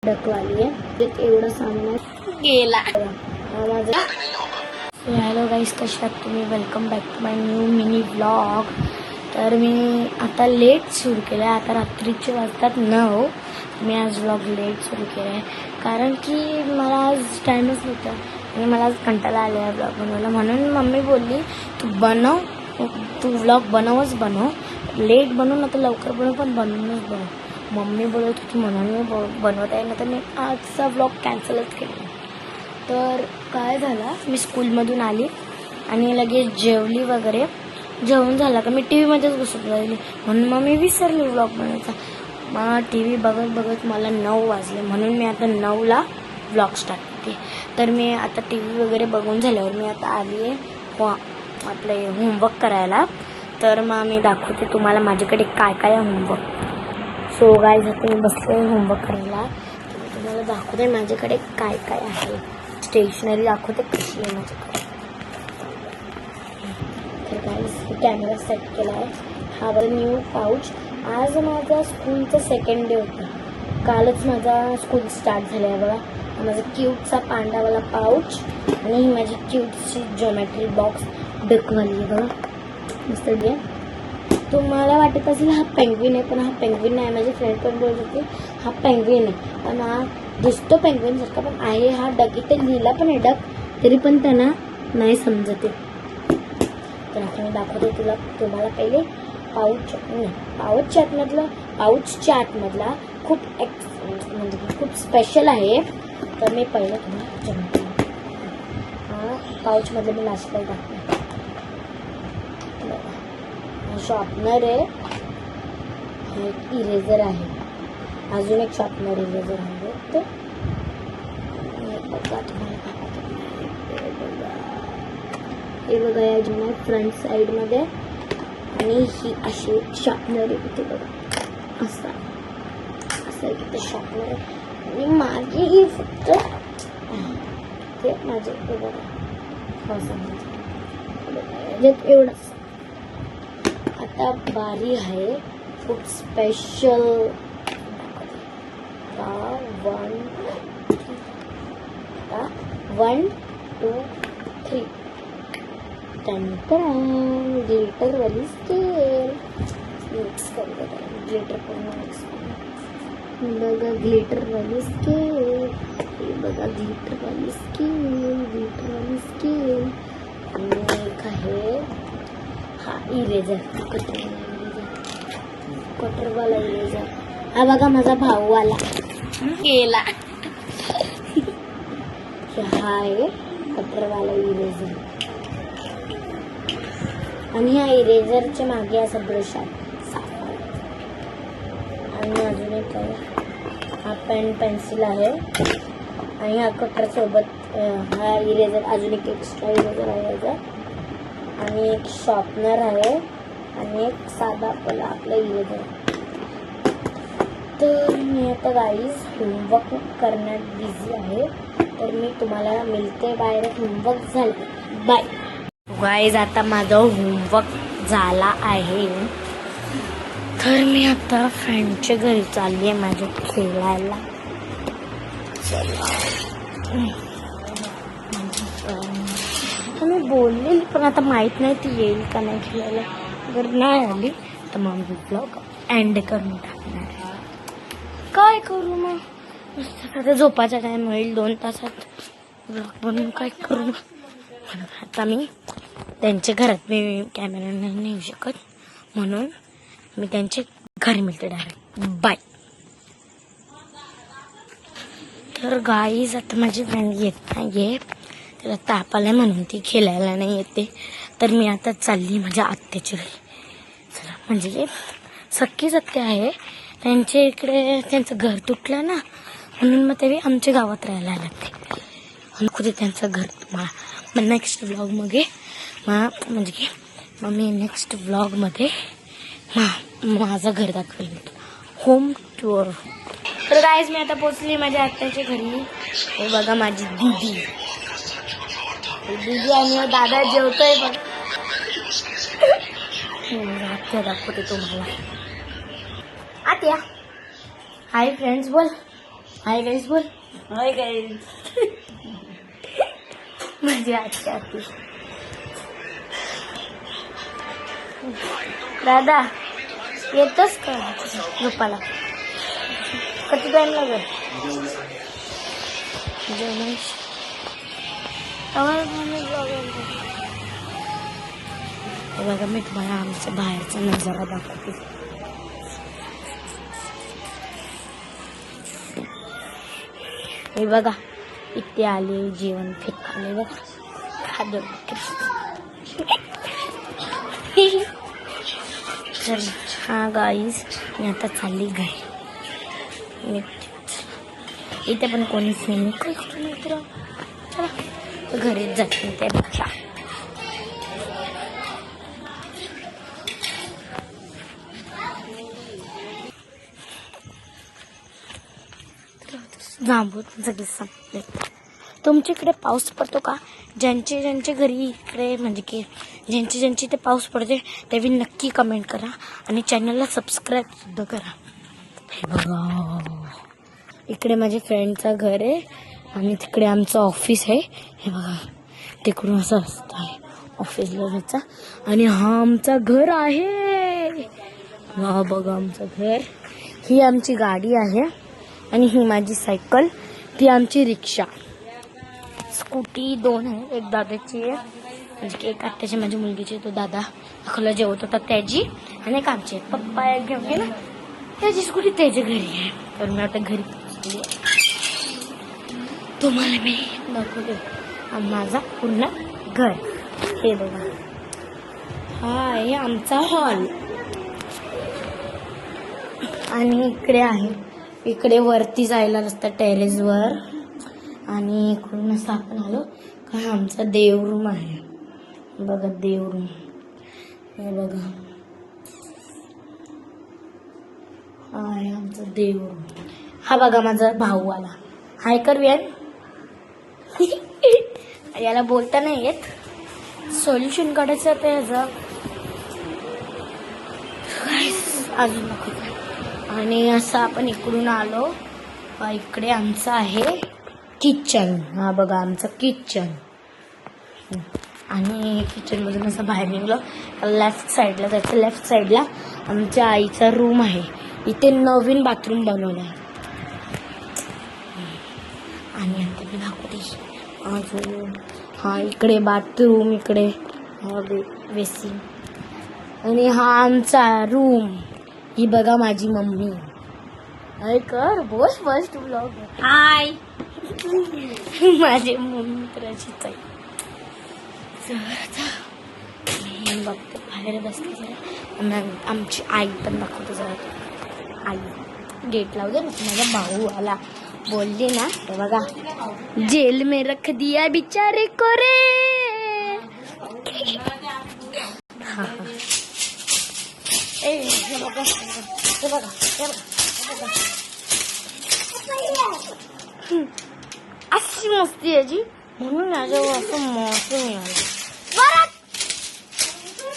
डकवाली आहे एवढं सामान गेला माझा. हॅलो गाईस, कशा आहात तुम्ही? Welcome back to my new mini blog. तर मी आता लेट सुरू केलं आहे. आता रात्रीचे वाजतात 9. मी आज ब्लॉग लेट सुरू केला आहे कारण की मला आज टाईमच नव्हता आणि मला आज कंटाळा आला आहे ब्लॉग बनवायला. म्हणून मम्मी बोलली तू ब्लॉग बनव. लेट बनव ना तर लवकर बनव, पण बनवूनच बनव. मम्मी बोलत होती म्हणून मी बनवत आहे, ना तर मी आजचा ब्लॉग कॅन्सलच केला. तर काय झालं, मी स्कूलमधून आली आणि लगेच जेवली वगैरे. जेवण झालं का मी टी व्हीमध्येच बसून राहिली, म्हणून मग मी विसरली ब्लॉग बनवायचा. मग टी व्ही बघत मला 9 वाजले, म्हणून मी आता 9ला ब्लॉग स्टार्ट करते. तर मी आता टी व्ही वगैरे बघून झाल्यावर मी आता आली आहे आपलं होमवर्क करायला. तर मग मी दाखवते तुम्हाला माझ्याकडे काय काय आहे होमवर्क. सो गाईज, आता मी बसले होमवर्क करायला. तर मी तुम्हाला दाखवते माझ्याकडे काय काय आहे. स्टेशनरी दाखवते कशी आहे माझ्याकडे. तर गाईज, कॅमेरा सेट केला आहे. हा बघा न्यू पाऊच. आज माझा स्कूलचा सेकंड डे होता. कालच माझा स्कूल स्टार्ट झाला आहे. बघा, माझा क्यूटचा पांडावाला पाऊच आणि ही माझी क्यूटची ज्योमेट्री बॉक्स डकवाली आहे. बघा मस्त आहे. तुम्हाला वाटत असेल हा पेंग्विन आहे, पण हा पेंग्विन नाही. माझी फ्रेंड पण बोलत होती हा पेंग्विन आहे, पण हा दिसतो पेंग्विन सारखा पण आहे हा डक. इथे लिहिला पण आहे डक, तरी पण त्यांना नाही समजते. तर आता मी दाखवते तुम्हाला पहिले पाऊचच्या आतमधला खूप म्हणजे खूप स्पेशल आहे. तर मी पहिलं तुम्हाला पाऊचमधलं मी नाश्ता दाखवते. शॉर्पनर आहे, हा एक इरेझर आहे, अजून एक शॉर्पनर इरेझर आहे. ते बघा तुम्हाला हे बघा या जुन्या फ्रंट साईडमध्ये. आणि ही अशी शॉर्पनर आहे ते बघा, असं आहे की ते शॉर्पनर आहे. आणि मागे ही फक्त ते माझे हे बघा समजायचं एवढंच. आता बारी आहे खूप स्पेशल. 1 2 3 ग्लिटर वाली स्केल मिक्स करते. ग्लिटर पूर्ण मिक्स बघा, ग्लिटर वाली स्केल. हे बघा ग्लिटर वाली स्केल. आणि एक आहे हा इरेझर, कटरवाला इरेझर. हा बघा माझा भाऊ आला गेला. हा आहे कटरवाला इरेझर. आणि ह्या इरेझरच्या मागे असं ब्रश आहे साफा. आणि अजून एक आहे हा पेन्सिल आहे. आणि हा कटर सोबत हा इरेझर, अजून एक एक्स्ट्रा इरेझर आहे याचा. आणि एक शॉर्पनर आहे आणि एक साधा आपला इरेझर. तर मी आता गाईज होमवर्क करण्यात बिझी आहे. तर मी तुम्हाला मिळते बाहेर. होमवर्क झालं, बाय गाईज. आता माझं होमवर्क झाला आहे. तर मी आता फ्रेंडच्या घरी चालली आहे माझ्या खेळायला. मी बोललेली, पण आता माहित नाही ती येईल का नाही खेळायला. जर नाही आली तर मग मी ब्लॉग एंड करून टाकणार. काय करू मग, आता झोपाचा टाइम होईल 2 तासात ब्लॉग बनवून काय करू. आता मी त्यांच्या घरात मी कॅमेरा नाही नेऊ शकत, म्हणून मी त्यांच्या घरी मिळते डायरेक्ट. बाय. तर गाईज, आता माझी फ्रेंड येत नाहीये, त्याला ताप आलाय म्हणून ती खेळायला नाही येते. तर मी आता चालली माझ्या आत्याच्या घरी. चला, म्हणजे सख्खी सत्य आहे, त्यांच्या इकडे त्यांचं घर तुटलं ना, म्हणून मग ते आमच्या गावात राहायला लागते. आणि त्यांचं घर तुम्हाला मग नेक्स्ट व्लॉगमध्ये म्हणजे की मग मी नेक्स्ट व्लॉगमध्ये माझं घर दाखवेल, होम टूर. तर गाईज, मी आता पोचली माझ्या आत्याच्या घरी. हे बघा माझी दीदी आणि दादा जेवतोय बघ. आत्या दाखवते तुम्हाला. आत्या, हाय फ्रेंड्स बोल. हाय गाईस बोल. Hi guys. माझी आजची आती. दादा येतोस का झोपाला? कधी टाइम लागेल जेवणास? बघा मी तुम्हाला आमच्या बाहेरचा नजारा दाखवते. हे बघा इथे आले जेवण फेकाले बघा खाद्य. तर हा गाईज मी आता चालली घरी. इथे पण कोणीच नाही. चला घरीच जाते त्यापेक्षा. जांभूळ सगळे संपले. तुमच्याकडे पाऊस पडतो का? ज्यांच्या घरी इकडे म्हणजे की ज्यांचे ते पाऊस पडते त्यावेळी नक्की कमेंट करा आणि चॅनलला सबस्क्राईब सुद्धा करा. हे बघा इकडे माझ्या फ्रेंडचं घर आहे आणि तिकडे आमचं ऑफिस आहे. हे बघा तिकडून असं रस्ता आहे ऑफिसला जायचा. आणि हा आमचं घर आहे. हा बघा आमचं घर. ही आमची गाडी आहे आणि ही माझी सायकल. ती आमची रिक्षा. स्कूटी 2 आहे. एक दादाची आहे म्हणजे की एक आत्याची माझी मुलगीची. तो दादा दाखवला जेवत होता त्याची. आणि एक आमची पप्पा घेऊन गेला त्याची स्कूटी त्याच्या घरी आहे. तर मी आता घरी पोहोचली. तुम्हाला मी दाखवते माझा पूर्ण घर. हे बघा हा आहे आमचा हॉल. आणि इकडे आहे इकडे वरती जायला रस्ता टेरेसवर. आणि इकडून असं आपण आलो का आमचा देवरूम आहे. बघा देवरूम. हे बघा हा आहे आमचा देवरूम. हा बघा माझा भाऊ आला. हाय कर यार. याला बोलता नाही येत. सोल्युशन काढायचं आता याचं अजून नको. आणि असं आपण इकडून आलो इकडे आमचं आहे किचन. हा बघा आमचं किचन. आणि किचनमधून असं बाहेर निघलो लेफ्ट साईडला जायचं. लेफ्ट साईडला आमच्या आईचा रूम आहे. इथे नवीन बाथरूम बनवलं आहे. आणि आता मी दाखवते अजून. हा इकडे बाथरूम. इकडे हा बेसिन. आणि हा आमचा रूम. ही बघा माझी मम्मी. हाय कर बस बस तू ब्लॉग. हाय. माझी मम्मी तर अशीच आहे. मी बघते बाहेर बसते जरा. आमची आई पण दाखवते जरा. आई गेट लावते ना. माझा भाऊ आला बोलली ना. ते बघा जेल में रख दिया बिचारे को रे. हा हे बघा हे बघा हे बघा. अशी मस्ती याची म्हणून माझ्यावर असं मौसम मिळालं.